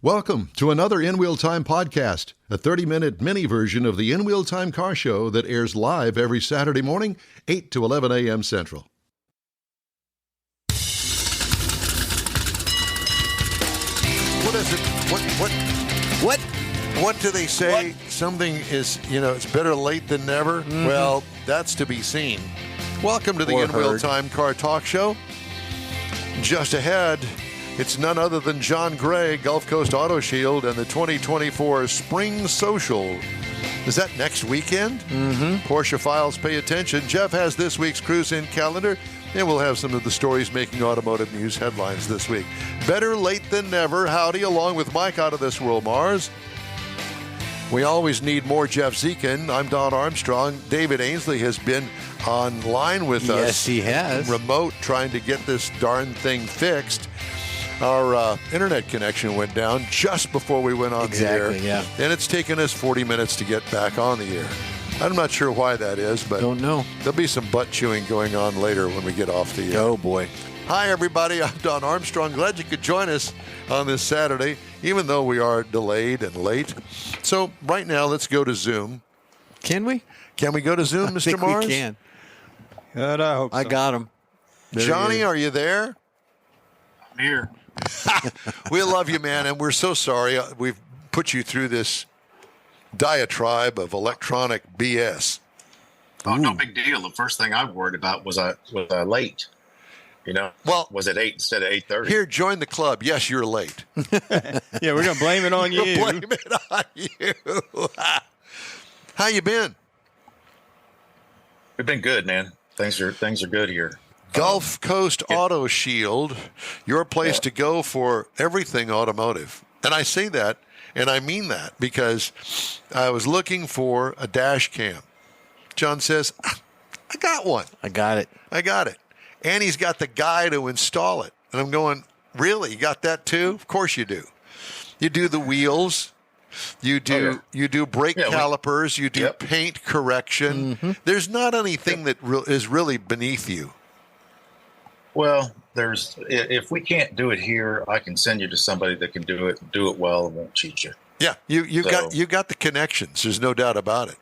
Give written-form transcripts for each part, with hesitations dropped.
Welcome to another In Wheel Time podcast, a 30-minute mini version of the In Wheel Time car show that airs live every Saturday morning, 8 to 11 a.m. Central. What is it? What do they say? What? Something is, it's better late than never. Mm-hmm. Well, that's to be seen. Welcome to the In Wheel Time Car Talk Show. Just ahead, it's none other than John Gray, Gulf Coast Auto Shield, and the 2024 Spring Social. Is that next weekend? Mm-hmm. Porsche Files, pay attention. Jeff has this week's cruise-in calendar, and we'll have some of the stories making automotive news headlines this week. Better late than never. Howdy, along with Mike out of this world, Mars. We always need more Jeff Zekin. I'm Don Armstrong. David Ainsley has been online with us. Yes, he has. Remote, trying to get this darn thing fixed. Our internet connection went down just before we went on the air. Exactly, yeah. And it's taken us 40 minutes to get back on the air. I'm not sure why that is, but don't know. There'll be some butt chewing going on later when we get off the air. Oh, boy. Hi, everybody. I'm Don Armstrong. Glad you could join us on this Saturday, even though we are delayed and late. So right now, let's go to Zoom. Can we? Can we go to Zoom, Mr. think Mars? We can. Good, I hope so. I got him. Johnny, are you there? I'm here. We love you, man, and we're so sorry. We've put you through this diatribe of electronic BS. Oh, no big deal. The first thing I worried about was I late. Well, was it 8 instead of 8:30? Here, join the club. Yes, you're late. Yeah, we're gonna blame it on you. We'll blame it on you. How you been? We've been good, man. Things are good here. Gulf Coast Auto Shield, your place to go for everything automotive. And I say that, and I mean that, because I was looking for a dash cam. John says, I got one. I got it. And he's got the guy to install it. And I'm going, really? You got that too? Of course you do. You do the wheels. You do brake calipers. You do paint correction. Mm-hmm. There's not anything that is really beneath you. Well, if we can't do it here, I can send you to somebody that can do it well, and won't cheat you. Yeah, you got the connections. There's no doubt about it.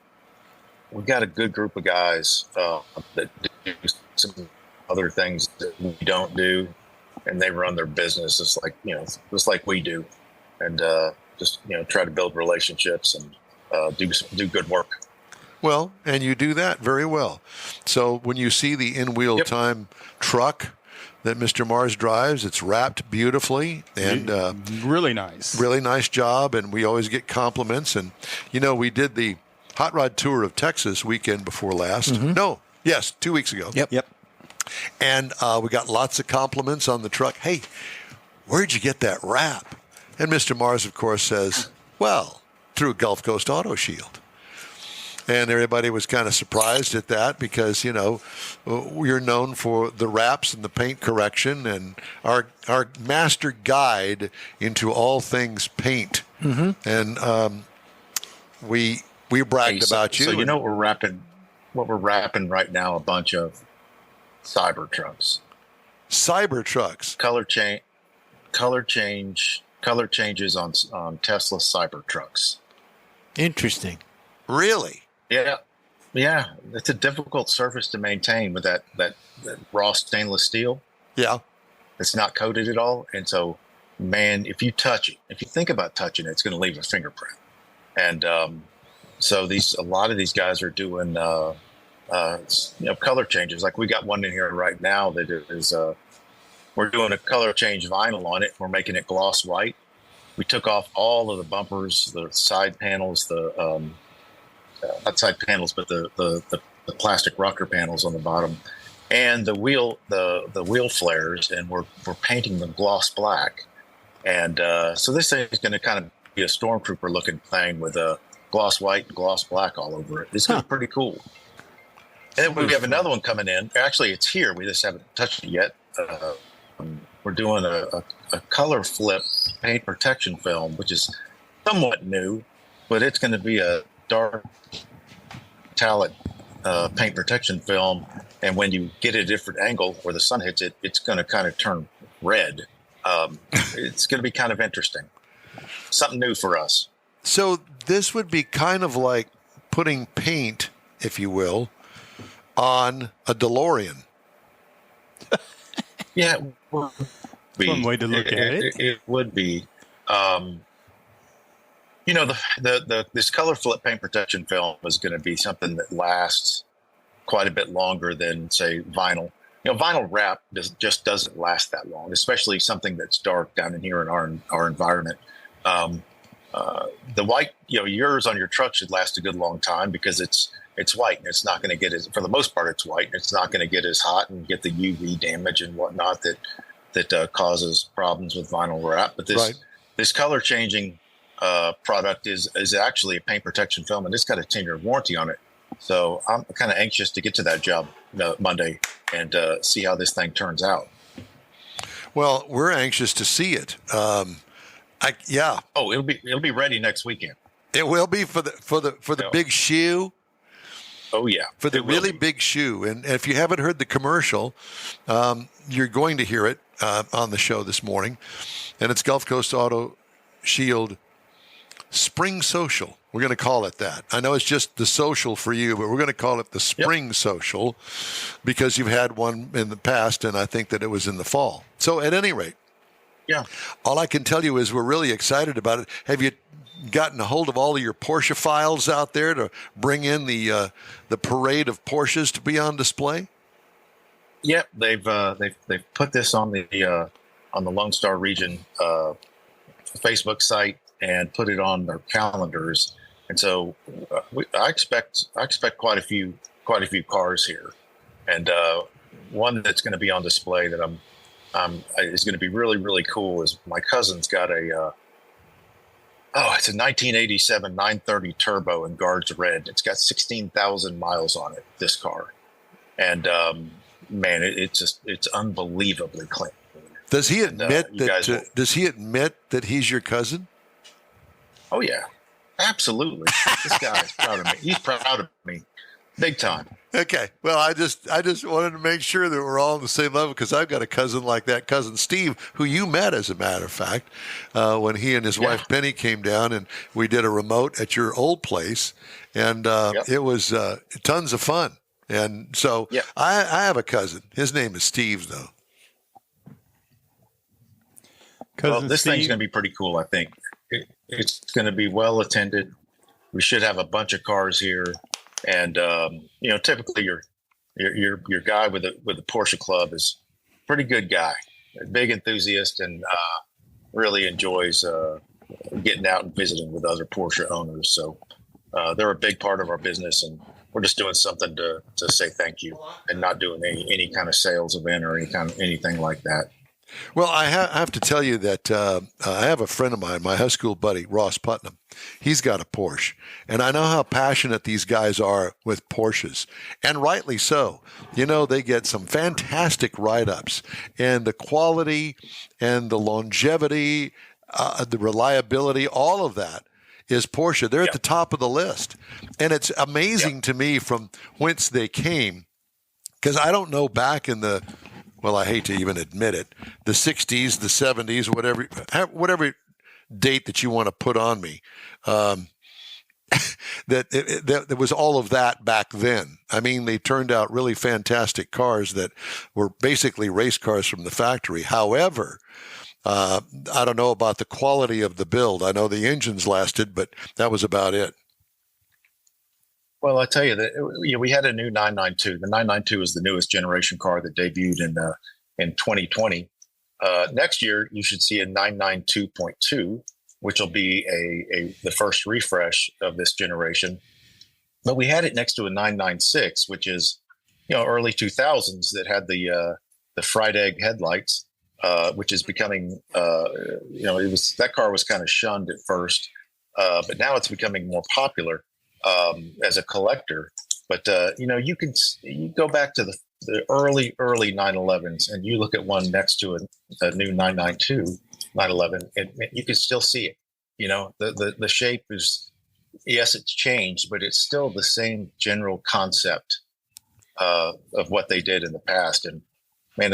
We've got a good group of guys that do some other things that we don't do, and they run their business just like we do, and try to build relationships and do good work. Well, and you do that very well. So when you see the in-wheel time truck that Mr. Mars drives, it's wrapped beautifully and really nice. Really nice job, and we always get compliments. And, we did the Hot Rod Tour of Texas weekend before last. Mm-hmm. 2 weeks ago. Yep. And we got lots of compliments on the truck. Hey, where'd you get that wrap? And Mr. Mars, of course, says, well, through Gulf Coast Auto Shield. And everybody was kind of surprised at that because, we're known for the wraps and the paint correction and our master guide into all things paint. Mm-hmm. And we bragged about you. So what we're wrapping right now, a bunch of Cybertrucks. Color changes on Tesla Cybertrucks. Interesting. Really? Yeah. It's a difficult surface to maintain with that raw stainless steel. Yeah. It's not coated at all. And so, man, if you touch it, if you think about touching it, it's going to leave a fingerprint. And so a lot of these guys are doing color changes. Like we got one in here right now that is we're doing a color change vinyl on it. We're making it gloss white. We took off all of the bumpers, the side panels, not side panels, but the plastic rocker panels on the bottom, and the wheel flares, and we're painting them gloss black. And so this thing is going to kind of be a stormtrooper looking thing with a gloss white and gloss black all over it. It's going to be pretty cool. And we have another one coming in. Actually, it's here. We just haven't touched it yet. We're doing a color flip paint protection film, which is somewhat new, but it's going to be a dark metallic paint protection film. And when you get at a different angle where the sun hits it, it's going to kind of turn red. It's going to be kind of interesting. something new for us. So this would be kind of like putting paint, if you will, on a DeLorean. Yeah, it would be. One way to look at it. It would be. You know, this color flip paint protection film is going to be something that lasts quite a bit longer than, say, vinyl. You know, vinyl wrap just doesn't last that long, especially something that's dark down in here in our environment. The white, you know, yours on your truck should last a good long time because it's white and it's not going to get as, for the most part, it's white and it's not going to get as hot and get the UV damage and whatnot that causes problems with vinyl wrap. But this color changing product is actually a paint protection film, and it's got a 10-year warranty on it. So I'm kind of anxious to get to that job Monday and see how this thing turns out. Well, we're anxious to see it. Yeah. Oh, it'll be ready next weekend. It will be for the big shoe. Oh yeah, for the really big shoe. And if you haven't heard the commercial, you're going to hear it on the show this morning, and it's Gulf Coast Auto Shield Spring Social. We're going to call it that. I know it's just the social for you, but we're going to call it the Spring Social because you've had one in the past, and I think that it was in the fall. So at any rate, all I can tell you is we're really excited about it. Have you gotten a hold of all of your Porsche files out there to bring in the parade of Porsches to be on display? Yep, they've put this on the Lone Star Region Facebook site and put it on their calendars, and so I expect quite a few cars here, and one that's going to be on display that is going to be really, really cool is my cousin's got it's a 1987 930 turbo in Guards Red. It's got 16,000 miles on it, this car, and man, it's unbelievably clean. Does he admit Does he admit that he's your cousin? Oh yeah, absolutely. This guy is proud of me. He's proud of me, big time. Okay. Well, I just wanted to make sure that we're all on the same level because I've got a cousin like that, cousin Steve, who you met, as a matter of fact, when he and his wife Penny came down and we did a remote at your old place, and it was tons of fun. And so I have a cousin. His name is Steve, though. Well, this thing's going to be pretty cool, I think. It's going to be well attended. We should have a bunch of cars here, and typically your guy with the Porsche Club is a pretty good guy, a big enthusiast, and really enjoys getting out and visiting with other Porsche owners. So they're a big part of our business, and we're just doing something to say thank you, and not doing any kind of sales event or anything like that. Well, I have to tell you that I have a friend of mine, my high school buddy, Ross Putnam. He's got a Porsche, and I know how passionate these guys are with Porsches, and rightly so. You know, they get some fantastic write-ups, and the quality and the longevity, the reliability, all of that is Porsche. They're at the top of the list, and it's amazing to me from whence they came, because I don't know back in the – well, I hate to even admit it, the 60s, the 70s, whatever date that you want to put on me, that there was all of that back then. I mean, they turned out really fantastic cars that were basically race cars from the factory. However, I don't know about the quality of the build. I know the engines lasted, but that was about it. Well, I tell you that we had a new 992. The 992 is the newest generation car that debuted in 2020. Next year, you should see a 992.2, which will be the first refresh of this generation. But we had it next to a 996, which is early 2000s, that had the fried egg headlights, which is becoming that car was kind of shunned at first, but now it's becoming more popular as a collector. But you go back to the early 911s and you look at one next to a new 992 911, and you can still see it. The shape is, yes, it's changed, but it's still the same general concept of what they did in the past. And man,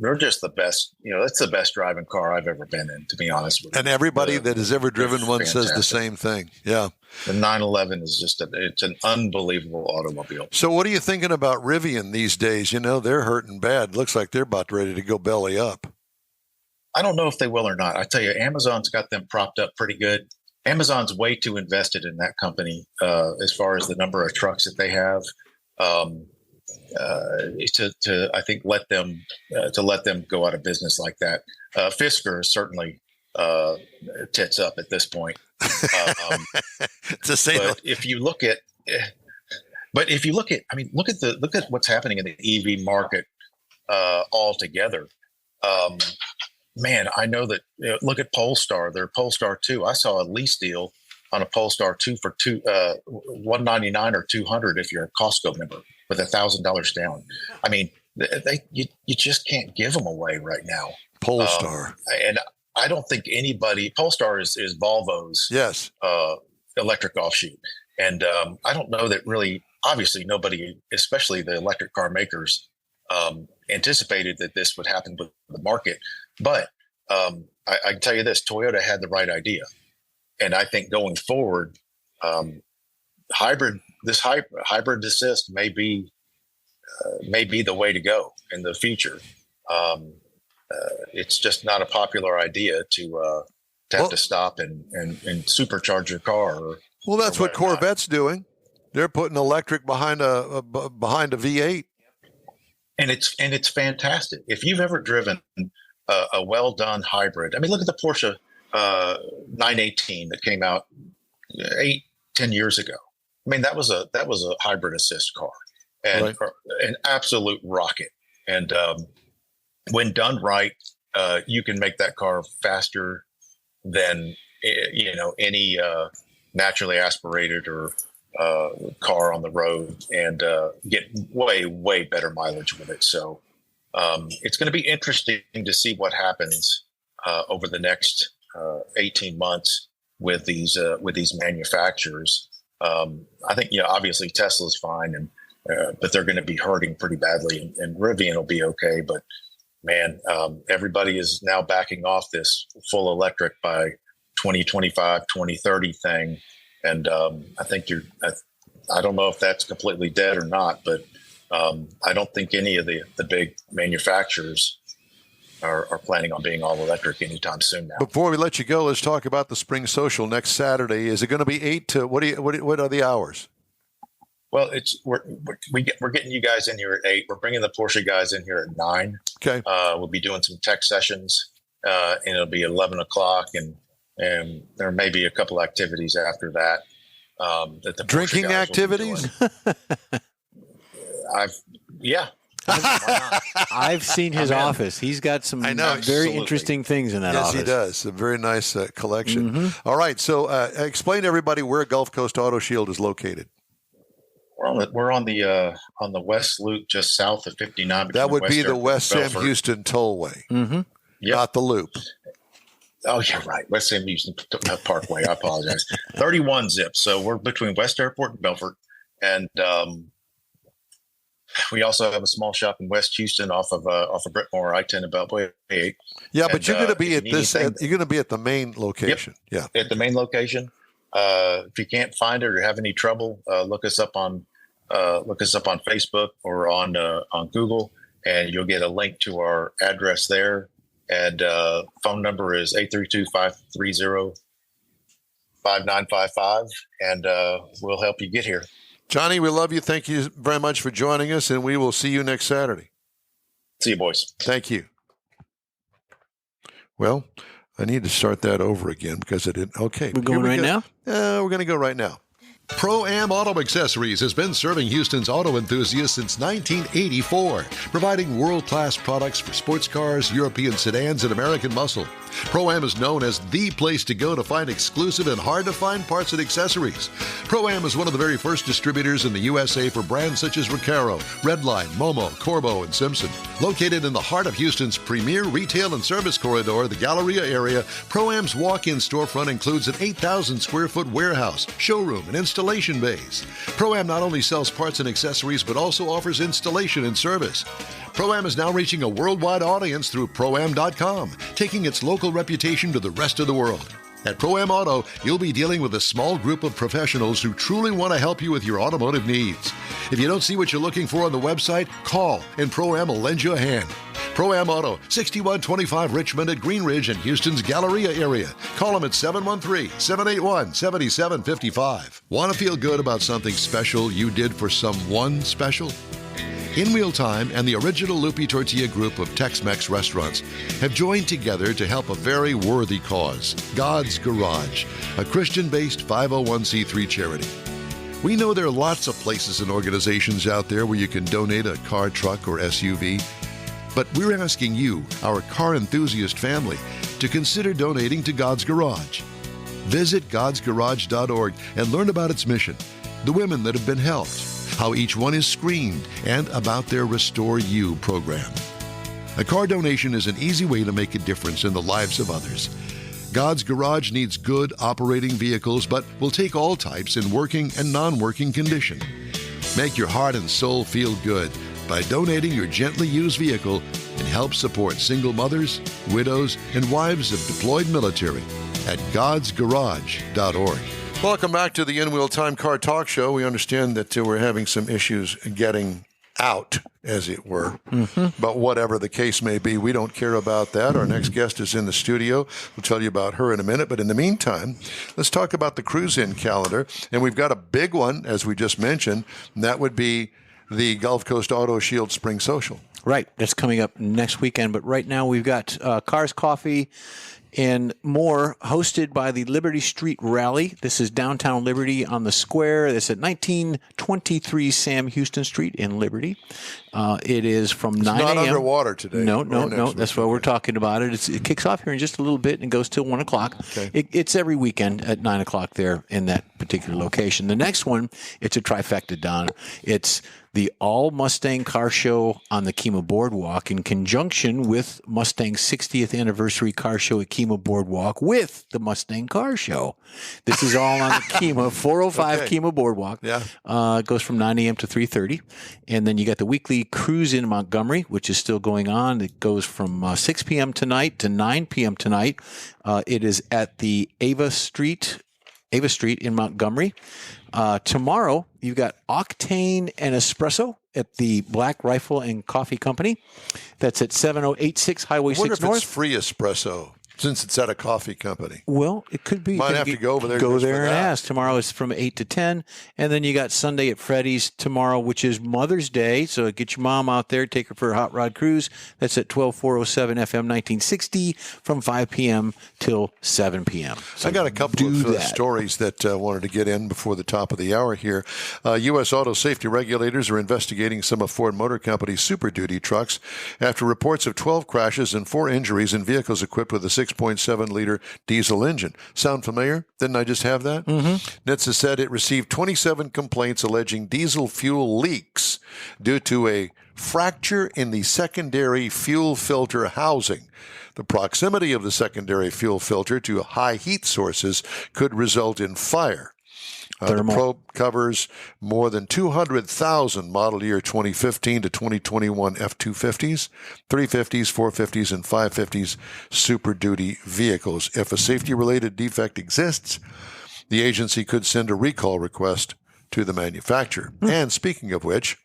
they're just the best. That's the best driving car I've ever been in, to be honest with you. And everybody that has ever driven one says the fantastic. same thing. Yeah. The 911 is it's an unbelievable automobile. So what are you thinking about Revving these days? They're hurting bad. Looks like they're about ready to go belly up. I don't know if they will or not. I tell you, Amazon's got them propped up pretty good. Amazon's way too invested in that company as far as the number of trucks that they have. To I think let them go out of business like that. Fisker is certainly tits up at this point. To say but if you look at, look at what's happening in the EV market altogether. Man, I know that. Look at Polestar. Their Polestar 2. I saw a lease deal on a Polestar 2 for $199 or $200 if you're a Costco member with $1,000 down. I mean, you just can't give them away right now. Polestar. And I don't think anybody. Polestar is Volvo's Yes. Electric offshoot, and I don't know that really. Obviously, nobody, especially the electric car makers, anticipated that this would happen with the market. But I can tell you this: Toyota had the right idea, and I think going forward, hybrid assist may be the way to go in the future. It's just not a popular idea to have to stop and supercharge your car. Well, that's what Corvette's doing. They're putting electric behind a V8, and it's fantastic. If you've ever driven a well done hybrid, I mean, look at the Porsche 918 that came out 8-10 years ago. I mean, that was a hybrid assist car, and an absolute rocket. And when done right, you can make that car faster than any naturally aspirated or car on the road, and get way better mileage with it. So it's going to be interesting to see what happens over the next 18 months with these manufacturers. I think obviously Tesla's fine, and but they're going to be hurting pretty badly, and Rivian will be okay. But man, everybody is now backing off this full electric by 2025, 2030 thing. And I think I don't know if that's completely dead or not, but I don't think any of the big manufacturers are planning on being all electric anytime soon now. Before we let you go, let's talk about the Spring Social next Saturday. Is it going to be 8 to what are the hours? Well, we're getting you guys in here at 8. We're bringing the Porsche guys in here at 9. Okay. We'll be doing some tech sessions, and it'll be 11 o'clock, and there may be a couple activities after that. That the Drinking activities? I've seen his office. He's got some very Absolutely. interesting things in that office. Yes, he does. A very nice collection. Mm-hmm. All right. So explain to everybody where Gulf Coast Auto Shield is located. We're on the West Loop, just south of 59. That would West be the Airport West Sam Belfort. Houston Tollway, Mm-hmm. Yep. not the Loop. Oh, yeah, right. West Sam Houston Parkway. I apologize. 31 zip. So we're between West Airport and Belfort. And we also have a small shop in West Houston off of Brickmore, I-10 and Beltway 8. Yeah, but you're going to be if you need you're going to be at the main location. Yep. Yeah. At the main location. If you can't find it or have any trouble, look us up on Facebook or on Google, and you'll get a link to our address there. And phone number is 832-530-5955, and we'll help you get here. Johnny, we love you. Thank you very much for joining us, and we will see you next Saturday. See you, boys. Thank you. Well, I need to start that over again because I didn't. Okay. We're going right now? We're going to go right now. ProAm Auto Accessories has been serving Houston's auto enthusiasts since 1984, providing world-class products for sports cars, European sedans, and American muscle. ProAm is known as the place to go to find exclusive and hard-to-find parts and accessories. ProAm is one of the very first distributors in the USA for brands such as Recaro, Redline, Momo, Corbo, and Simpson. Located in the heart of Houston's premier retail and service corridor, the Galleria area, ProAm's walk-in storefront includes an 8,000 square foot warehouse, showroom, and installation installation bays. ProAm not only sells parts and accessories, but also offers installation and service. ProAm is now reaching a worldwide audience through ProAm.com, taking its local reputation to the rest of the world. At ProAm Auto, you'll be dealing with a small group of professionals who truly want to help you with your automotive needs. If you don't see what you're looking for on the website, call and ProAm will lend you a hand. ProAm Auto, 6125 Richmond at Green Ridge and Houston's Galleria area. Call them at 713-781-7755. Want to feel good about something special you did for someone special? In Wheel Time and the original Lupe Tortilla group of Tex-Mex restaurants have joined together to help a very worthy cause, God's Garage, a Christian-based 501c3 charity. We know there are lots of places and organizations out there where you can donate a car, truck, or SUV, but we're asking you, our car enthusiast family, to consider donating to God's Garage. Visit godsgarage.org and learn about its mission, the women that have been helped, how each one is screened, and about their Restore You program. A car donation is an easy way to make a difference in the lives of others. God's Garage needs good operating vehicles, but will take all types in working and non-working condition. Make your heart and soul feel good by donating your gently used vehicle and help support single mothers, widows, and wives of deployed military at godsgarage.org. Welcome back to the In-Wheel Time Car Talk Show. We understand that we're having some issues getting out, as it were. But whatever the case may be, we don't care about that. Our next guest is in the studio. We'll tell you about her in a minute. But in the meantime, let's talk about the cruise-in calendar. And we've got a big one, as we just mentioned, and that would be the Gulf Coast Auto Shield Spring Social. Right. That's coming up next weekend. But right now we've got Cars, Coffee, and more, hosted by the Liberty Street Rally. This is downtown Liberty on the square. This is at 1923 Sam Houston Street in Liberty. It is from 9 a.m. It's not underwater today. No. That's why we're talking about it. It kicks off here in just a little bit and goes till 1 o'clock. Okay. It's every weekend at 9 o'clock there in that particular location. The next one, it's a trifecta, Don. It's the All Mustang Car Show on the Kemah Boardwalk in conjunction with Mustang's 60th Anniversary Car Show at Kemah Boardwalk with the Mustang Car Show. This is all on the Kemah, 405 Kemah Boardwalk. Yeah. It goes from 9 a.m. to 3:30. And then you got the weekly cruise in Montgomery, which is still going on. It goes from 6 p.m. tonight to 9 p.m. tonight. It is at the Ava Street in Montgomery. Tomorrow, you've got Octane and Espresso at the Black Rifle and Coffee Company. That's at 7086 Highway 6 I wonder if North. it's free espresso, since it's at a coffee company. Well, it could be. Might have to go over there. Go just there for and that. ask. Tomorrow is from 8 to 10. And then you got Sunday at Freddy's tomorrow, which is Mother's Day. So get your mom out there, take her for a hot rod cruise. That's at 12407 FM 1960 from 5 p.m. till 7 p.m. So I got a couple of that. stories that I wanted to get in before the top of the hour here. U.S. auto safety regulators are investigating some of Ford Motor Company's Super Duty trucks after reports of 12 crashes and 4 injuries in vehicles equipped with a 6.7-liter diesel engine. Sound familiar? Didn't I just have that? NHTSA said it received 27 complaints alleging diesel fuel leaks due to a fracture in the secondary fuel filter housing. The proximity of the secondary fuel filter to high heat sources could result in fire. The probe covers more than 200,000 model year 2015 to 2021 F-250s, 350s, 450s, and 550s Super Duty vehicles. If a safety-related defect exists, the agency could send a recall request to the manufacturer. And speaking of which,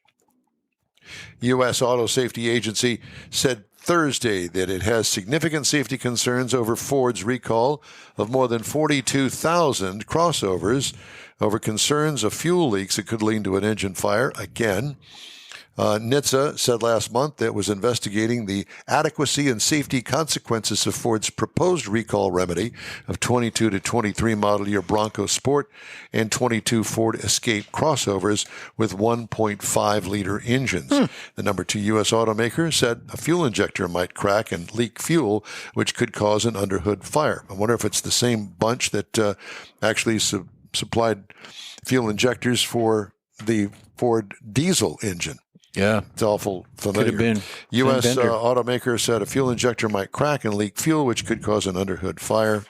U.S. Auto Safety Agency said Thursday that it has significant safety concerns over Ford's recall of more than 42,000 crossovers over concerns of fuel leaks that could lead to an engine fire. Again, NHTSA said last month that it was investigating the adequacy and safety consequences of Ford's proposed recall remedy of 22 to 23 model year Bronco Sport and 22 Ford Escape crossovers with 1.5-liter engines. The number 2 U.S. automaker said a fuel injector might crack and leak fuel, which could cause an underhood fire. I wonder if it's the same bunch that actually supplied fuel injectors for the Ford diesel engine. Yeah. It's awful familiar. Could have been. U.S. automaker said a fuel injector might crack and leak fuel, which could cause an underhood fire.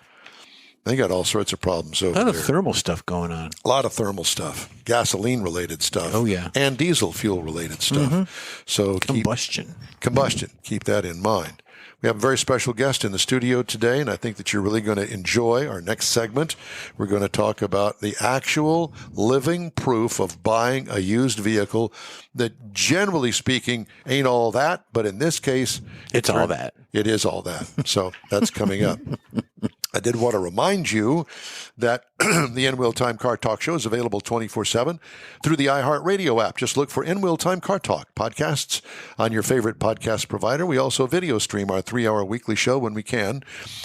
They got all sorts of problems over A lot there. of thermal stuff going on. A lot of thermal stuff, gasoline-related stuff. Oh, yeah. And diesel fuel-related stuff. So Combustion. Keep that in mind. We have a very special guest in the studio today, and I think that you're really going to enjoy our next segment. We're going to talk about the actual living proof of buying a used vehicle that, generally speaking, ain't all that, but in this case, It's all that. It is all that. So that's coming up. I did want to remind you that the In Wheel Time Car Talk Show is available 24/7 through the iHeartRadio app. Just look for In Wheel Time Car Talk podcasts on your favorite podcast provider. We also video stream our 3-hour weekly show when we can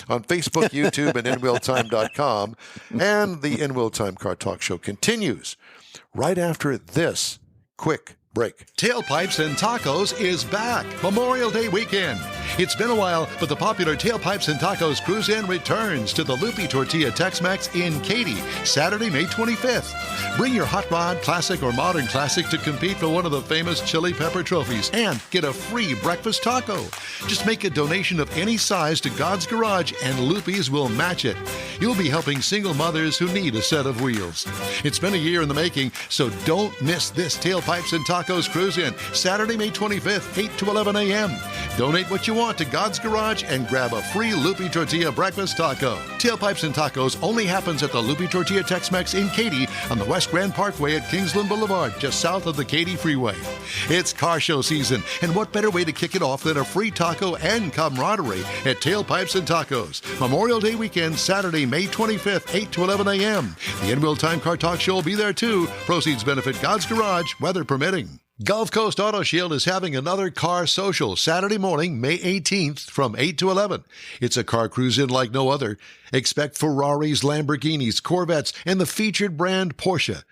on Facebook, YouTube, and InWheelTime.com. And the In Wheel Time Car Talk Show continues right after this quick break. Tailpipes and Tacos is back. Memorial Day weekend. It's been a while, but the popular Tailpipes and Tacos Cruise-In returns to the Lupe Tortilla Tex-Mex in Katy, Saturday, May 25th. Bring your hot rod, classic, or modern classic to compete for one of the famous chili pepper trophies and get a free breakfast taco. Just make a donation of any size to God's Garage and Lupe's will match it. You'll be helping single mothers who need a set of wheels. It's been a year in the making, so don't miss this Tailpipes and Tacos Cruise-In, Saturday, May 25th, 8 to 11 a.m. Donate what you want to God's Garage and grab a free Lupe Tortilla breakfast taco. Tailpipes and Tacos only happens at the Lupe Tortilla Tex-Mex in Katy on the West Grand Parkway at Kingsland Boulevard, just south of the Katy Freeway. It's car show season, and what better way to kick it off than a free taco and camaraderie at Tailpipes and Tacos. Memorial Day weekend, Saturday, May 25th, 8 to 11 a.m. The In Wheel Time Car Talk Show will be there too. Proceeds benefit God's Garage, weather permitting. Gulf Coast Auto Shield is having another car social Saturday morning, May 18th from 8 to 11. It's a car cruise-in like no other. Expect Ferraris, Lamborghinis, Corvettes, and the featured brand Porsche.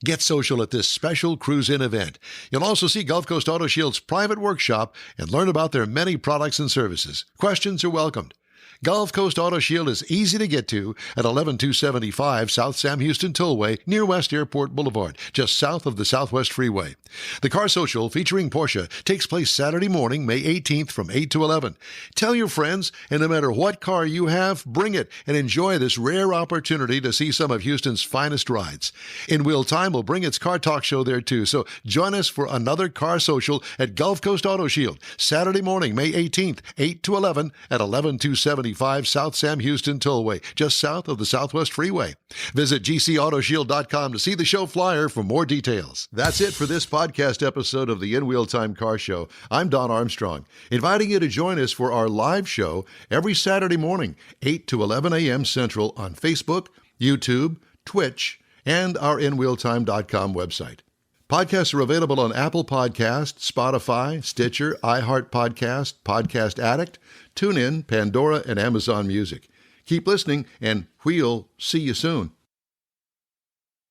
Get social at this special cruise-in event. You'll also see Gulf Coast Auto Shield's private workshop and learn about their many products and services. Questions are welcomed. Gulf Coast Auto Shield is easy to get to at 11275 South Sam Houston Tollway near West Airport Boulevard, just south of the Southwest Freeway. The Car Social featuring Porsche takes place Saturday morning, May 18th from 8 to 11. Tell your friends, and no matter what car you have, bring it and enjoy this rare opportunity to see some of Houston's finest rides. In Wheel Time will bring its Car Talk Show there too, so join us for another Car Social at Gulf Coast Auto Shield, Saturday morning, May 18th, 8 to 11 at 11275 South Sam Houston Tollway, just south of the Southwest Freeway. Visit gcautoshield.com to see the show flyer for more details. That's it for this podcast episode of the In Wheel Time Car Show. I'm Don Armstrong, inviting you to join us for our live show every Saturday morning, 8 to 11 a.m. Central on Facebook, YouTube, Twitch, and our InWheelTime.com website. Podcasts are available on Apple Podcasts, Spotify, Stitcher, iHeart Podcast, Podcast Addict, TuneIn, Pandora, and Amazon Music. Keep listening, and we'll see you soon.